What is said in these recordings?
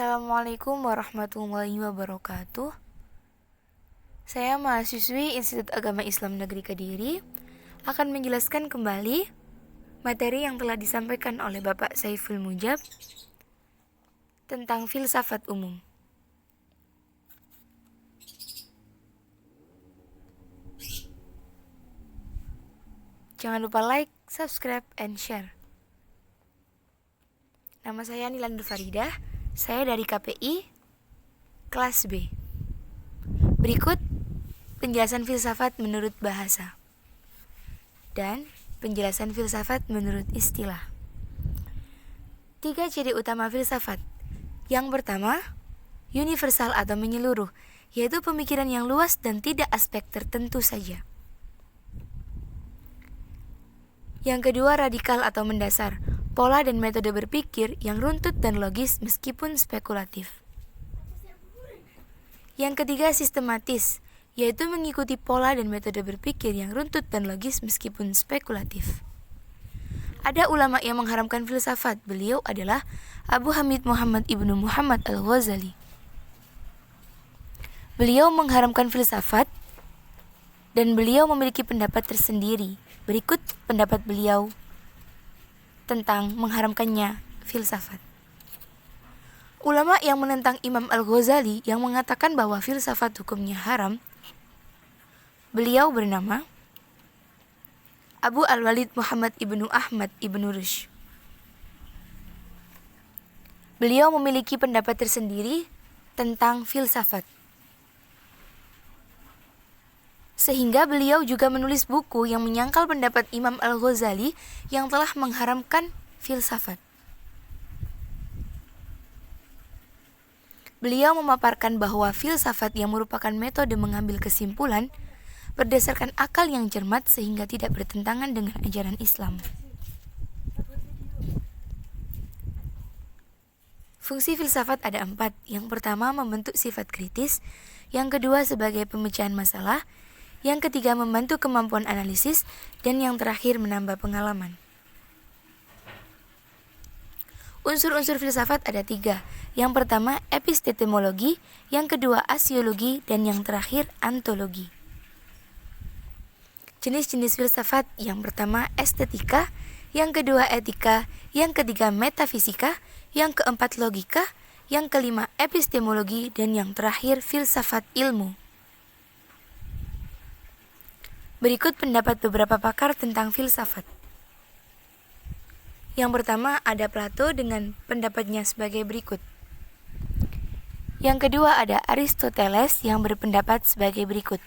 Assalamualaikum warahmatullahi wabarakatuh. Saya mahasiswi Institut Agama Islam Negeri Kediri akan menjelaskan kembali materi yang telah disampaikan oleh Bapak Saiful Mujab tentang filsafat umum. Jangan lupa like, subscribe, and share. Nama saya Nilan Faridah, saya dari KPI, kelas B. Berikut penjelasan filsafat menurut bahasa dan penjelasan filsafat menurut istilah. 3 ciri utama filsafat. Yang pertama, universal atau menyeluruh, yaitu pemikiran yang luas dan tidak aspek tertentu saja. Yang kedua, radikal atau mendasar, pola dan metode berpikir yang runtut dan logis meskipun spekulatif. Yang ketiga, sistematis, yaitu mengikuti pola dan metode berpikir yang runtut dan logis meskipun spekulatif. Ada ulama yang mengharamkan filsafat, beliau adalah Abu Hamid Muhammad ibnu Muhammad al-Ghazali. Beliau mengharamkan filsafat dan beliau memiliki pendapat tersendiri. Berikut pendapat beliau tentang mengharamkannya filsafat. Ulama yang menentang Imam Al-Ghazali yang mengatakan bahwa filsafat hukumnya haram, beliau bernama Abu Al-Walid Muhammad ibnu Ahmad ibnu Rushd. Beliau memiliki pendapat tersendiri tentang filsafat. Sehingga beliau juga menulis buku yang menyangkal pendapat Imam Al-Ghazali yang telah mengharamkan filsafat. Beliau memaparkan bahwa filsafat yang merupakan metode mengambil kesimpulan berdasarkan akal yang cermat sehingga tidak bertentangan dengan ajaran Islam. Fungsi filsafat ada 4. Yang pertama, membentuk sifat kritis. Yang kedua, sebagai pemecahan masalah. Yang ketiga, membantu kemampuan analisis. Dan yang terakhir, menambah pengalaman. Unsur-unsur filsafat ada 3. Yang pertama, epistemologi. Yang kedua, asiologi. Dan yang terakhir, antologi. Jenis-jenis filsafat: yang pertama, estetika. Yang kedua, etika. Yang ketiga, metafisika. Yang keempat, logika. Yang kelima, epistemologi. Dan yang terakhir, filsafat ilmu. Berikut pendapat beberapa pakar tentang filsafat. Yang pertama, ada Plato dengan pendapatnya sebagai berikut. Yang kedua, ada Aristoteles yang berpendapat sebagai berikut.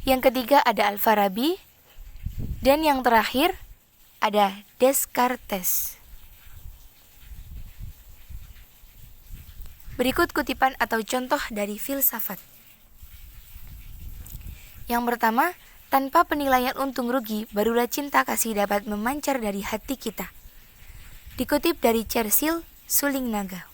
Yang ketiga, ada Al-Farabi. Dan yang terakhir, ada Descartes. Berikut kutipan atau contoh dari filsafat. Yang pertama, tanpa penilaian untung rugi, barulah cinta kasih dapat memancar dari hati kita. Dikutip dari Churchill, Suling Naga.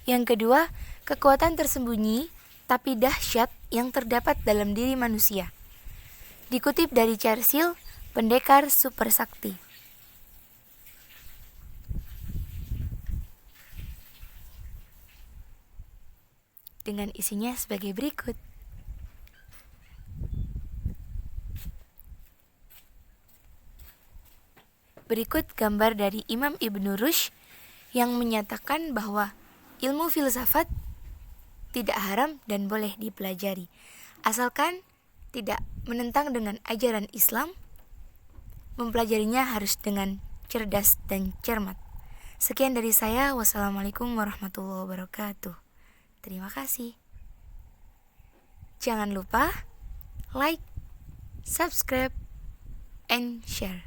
Yang kedua, kekuatan tersembunyi tapi dahsyat yang terdapat dalam diri manusia. Dikutip dari Churchill, Pendekar Super Sakti. Dengan isinya sebagai berikut. Berikut gambar dari Imam Ibn Rushd yang menyatakan bahwa ilmu filsafat tidak haram dan boleh dipelajari, asalkan tidak menentang dengan ajaran Islam. Mempelajarinya harus dengan cerdas dan cermat. Sekian dari saya. Wassalamualaikum warahmatullahi wabarakatuh. Terima kasih. Jangan lupa like, subscribe, and share.